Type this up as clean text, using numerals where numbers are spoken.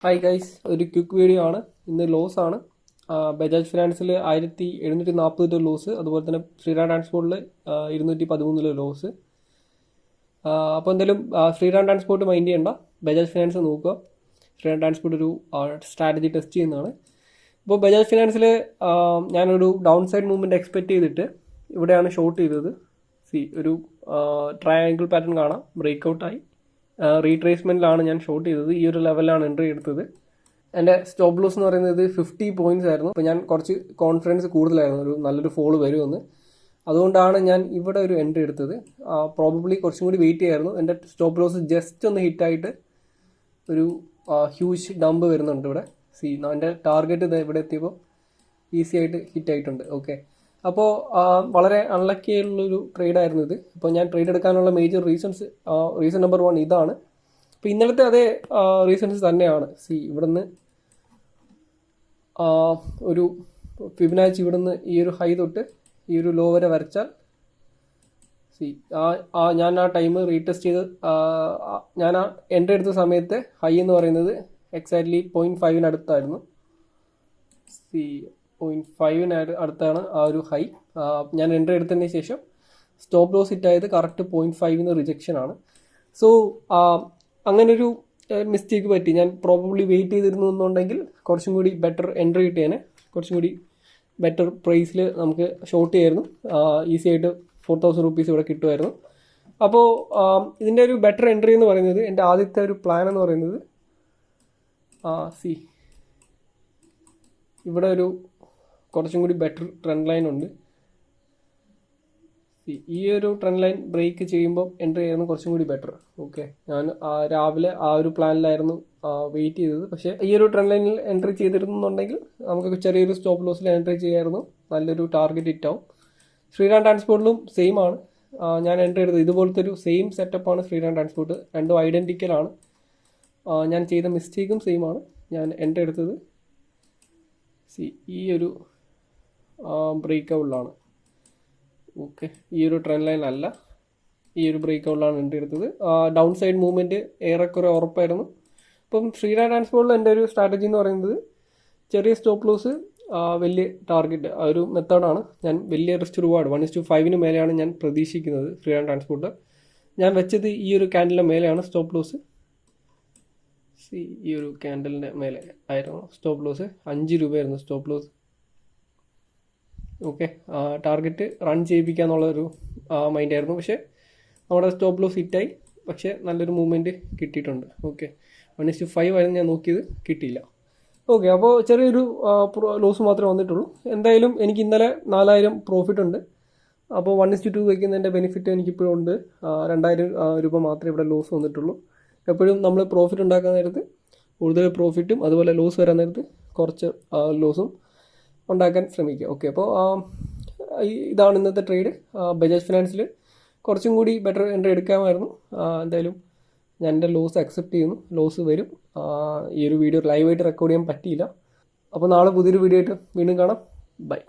Hi guys, ഒരു quick video ആണ്. ഇന്ന് ലോസ് ആണ്. ബജാജ് ഫിനാൻസിൽ 1740 ലോസ്, അതുപോലെ തന്നെ ശ്രീറാം ട്രാൻസ്പോർട്ടിൽ 213 ലോസ്. അപ്പോൾ എന്തായാലും ശ്രീറാം ട്രാൻസ്പോർട്ട് മൈൻഡ് ചെയ്യണ്ട, ബജാജ് ഫിനാൻസ് നോക്കുക. ശ്രീറാം ട്രാൻസ്പോർട്ട് ഒരു സ്ട്രാറ്റജി ടെസ്റ്റ് ചെയ്യുന്നതാണ്. ഇപ്പോൾ ബജാജ് ഫിനാൻസിൽ ഞാനൊരു ഡൗൺ സൈഡ് മൂവ്മെൻറ്റ് എക്സ്പെക്റ്റ് ചെയ്തിട്ട് ഇവിടെയാണ് ഷോർട്ട് ചെയ്തത്. ഒരു ട്രയാങ്കിൾ പാറ്റേൺ കാണാം, ബ്രേക്ക്ഔട്ടായി റീട്രേസ്മെൻറ്റിലാണ് ഞാൻ ഷോർട്ട് ചെയ്തത്. ഈ ഒരു ലെവലാണ് എൻട്രി എടുത്തത്. എൻ്റെ സ്റ്റോപ്പ് ലോസ് എന്ന് പറയുന്നത് 50 പോയിൻറ്റ്സ് ആയിരുന്നു. അപ്പോൾ ഞാൻ കുറച്ച് കോൺഫിഡൻസ് കൂടുതലായിരുന്നു ഒരു നല്ലൊരു ഫോൾ വരുമെന്ന്. അതുകൊണ്ടാണ് ഞാൻ ഇവിടെ ഒരു എൻട്രി എടുത്തത്. പ്രോബബ്ലി കുറച്ചും കൂടി വെയിറ്റ് ചെയ്യായിരുന്നു. എൻ്റെ സ്റ്റോപ്പ് ലോസ് ജസ്റ്റ് ഒന്ന് ഹിറ്റായിട്ട് ഒരു ഹ്യൂജ് ഡംപ് വരുന്നുണ്ട് ഇവിടെ. എൻ്റെ ടാർഗറ്റ് ഇവിടെ എത്തിയപ്പോൾ ഈസി ആയിട്ട് ഹിറ്റ് ആയിട്ടുണ്ട്. ഓക്കെ, അപ്പോൾ വളരെ അൺലക്കി ആയിട്ടുള്ളൊരു ട്രേഡായിരുന്നു ഇത്. അപ്പോൾ ഞാൻ ട്രേഡ് എടുക്കാനുള്ള മേജർ റീസൺ നമ്പർ 1 ഇതാണ്. അപ്പോൾ ഇന്നലത്തെ അതേ റീസൺസ് തന്നെയാണ്. ഇവിടുന്ന് ഒരു ഫിബനാച്ചി ഇവിടുന്ന് ഈ ഒരു ഹൈ തൊട്ട് ഈ ഒരു ലോ വരെ വരച്ചാൽ ഞാൻ ആ ടൈം റീടെസ്റ്റ് ചെയ്ത് ഞാൻ ആ എൻട്രി എടുത്ത സമയത്ത് ഹൈ എന്ന് പറയുന്നത് എക്സാക്ട്ലി 0.5 അടുത്തായിരുന്നു. 0.5 അടുത്താണ് ആ ഒരു ഹൈ. ഞാൻ എൻട്രി എടുത്തതിന് ശേഷം സ്റ്റോപ്പ് ലോസ് ഹിറ്റ് ആയത് കറക്റ്റ് 0.5 റിജക്ഷൻ ആണ്. സോ അങ്ങനൊരു മിസ്റ്റേക്ക് പറ്റി. ഞാൻ പ്രോബബ്ലി വെയിറ്റ് ചെയ്തിരുന്നു എന്നുണ്ടെങ്കിൽ കുറച്ചും കൂടി ബെറ്റർ എൻട്രി കിട്ടിയേനെ, കുറച്ചും കൂടി ബെറ്റർ പ്രൈസിൽ നമുക്ക് ഷോർട്ട് ചെയ്യായിരുന്നു. ഈസി ആയിട്ട് 4000 rupees ഇവിടെ കിട്ടുമായിരുന്നു. അപ്പോൾ ഇതിൻ്റെ ഒരു ബെറ്റർ എൻട്രി എന്ന് പറയുന്നത്, എൻ്റെ ആദ്യത്തെ ഒരു പ്ലാൻ എന്ന് പറയുന്നത് ഇവിടെ ഒരു കുറച്ചും കൂടി ബെറ്റർ ട്രെൻഡ് ലൈൻ ഉണ്ട്. ഈ ഒരു ട്രെൻഡ് ലൈൻ ബ്രേക്ക് ചെയ്യുമ്പോൾ എൻട്രി ചെയ്യുന്നത് കുറച്ചും കൂടി ബെറ്റർ. ഓക്കെ, ഞാൻ രാവിലെ ആ ഒരു പ്ലാനിലായിരുന്നു വെയിറ്റ് ചെയ്തത്. പക്ഷേ ഈ ഒരു ട്രെൻഡ് ലൈനിൽ എൻട്രി ചെയ്തിരുന്നുണ്ടെങ്കിൽ നമുക്ക് ചെറിയൊരു സ്റ്റോപ്പ് ലോസിൽ എൻട്രി ചെയ്യായിരുന്നു, നല്ലൊരു ടാർഗറ്റ് ഹിറ്റ് ആവും. ശ്രീറാം ട്രാൻസ്പോർട്ടിലും സെയിം ആണ് ഞാൻ എൻട്രി എടുത്തത്. ഇതുപോലത്തെ ഒരു സെയിം സെറ്റപ്പാണ് ശ്രീറാം ട്രാൻസ്പോർട്ട്, രണ്ടും ഐഡൻറ്റിക്കലാണ്. ഞാൻ ചെയ്ത മിസ്റ്റേക്കും സെയിം ആണ്. ഞാൻ എൻട്രി എടുത്തത് ഈ ഒരു ബ്രേക്ക് ഔട്ടിലാണ്. ഓക്കെ, ഈ ഒരു ട്രെൻഡ് ലൈൻ അല്ല, ഈ ഒരു ബ്രേക്ക് ഔട്ടിലാണ് എൻട്രി എടുത്തത്. ഡൗൺ സൈഡ് മൂവ്മെൻറ്റ് ഏറെക്കുറെ ഉറപ്പായിരുന്നു. ഇപ്പം ശ്രീറാം ട്രാൻസ്പോർട്ടിൽ എൻ്റെ ഒരു സ്ട്രാറ്റജി എന്ന് പറയുന്നത് ചെറിയ സ്റ്റോപ്പ് ലോസ്, വലിയ ടാർഗറ്റ്, ആ ഒരു മെത്തേഡാണ്. ഞാൻ വലിയ റിസ്ക് റിവാർഡ് 1:5 മേലെയാണ് ഞാൻ പ്രതീക്ഷിക്കുന്നത്. ശ്രീറാം ട്രാൻസ്പോർട്ട് ഞാൻ വെച്ചത് ഈ ഒരു ക്യാൻഡലിൻ്റെ മേലെയാണ് സ്റ്റോപ്പ് ലോസ്. ഈ ഒരു ക്യാൻഡലിൻ്റെ മേലെ ആയിരുന്നു സ്റ്റോപ്പ് ലോസ്. 5 രൂപയായിരുന്നു stop loss. Okay, target run ചെയ്യിപ്പിക്കുക എന്നുള്ളൊരു മൈൻഡായിരുന്നു. പക്ഷേ നമ്മുടെ സ്റ്റോപ്പ് ലോസ് ഹിറ്റായി, പക്ഷേ നല്ലൊരു മൂവ്മെൻറ്റ് കിട്ടിയിട്ടുണ്ട്. ഓക്കെ, 1:5 ആയിരുന്നു ഞാൻ നോക്കിയത്, കിട്ടിയില്ല. ഓക്കെ, അപ്പോൾ ചെറിയൊരു ലോസ് മാത്രമേ വന്നിട്ടുള്ളൂ. എന്തായാലും എനിക്ക് ഇന്നലെ 4000 പ്രോഫിറ്റ് ഉണ്ട്. അപ്പോൾ 1:2 വയ്ക്കുന്നതിൻ്റെ ബെനിഫിറ്റ് എനിക്കിപ്പോഴും ഉണ്ട്. 2000 രൂപ മാത്രമേ ഇവിടെ ലോസ് വന്നിട്ടുള്ളൂ. എപ്പോഴും നമ്മൾ പ്രോഫിറ്റ് ഉണ്ടാക്കാൻ നേരത്ത് കൂടുതൽ പ്രോഫിറ്റും അതുപോലെ ലോസ് വരാൻ നേരത്ത് കുറച്ച് ലോസും ഉണ്ടാക്കാൻ ശ്രമിക്കുക. ഓക്കെ, അപ്പോൾ ഇതാണ് ഇന്നത്തെ ട്രേഡ്. ബജാജ് ഫിനാൻസിൽ കുറച്ചും കൂടി ബെറ്റർ എൻട്രി എടുക്കാമായിരുന്നു. എന്തായാലും ഞാൻ എൻ്റെ ലോസ് അക്സെപ്റ്റ് ചെയ്യുന്നു. ലോസ് വരും. ഈ ഒരു വീഡിയോ ലൈവായിട്ട് റെക്കോർഡ് ചെയ്യാൻ പറ്റിയില്ല. അപ്പോൾ നാളെ പുതിയൊരു വീഡിയോ ആയിട്ട് വീണ്ടും കാണാം. ബൈ.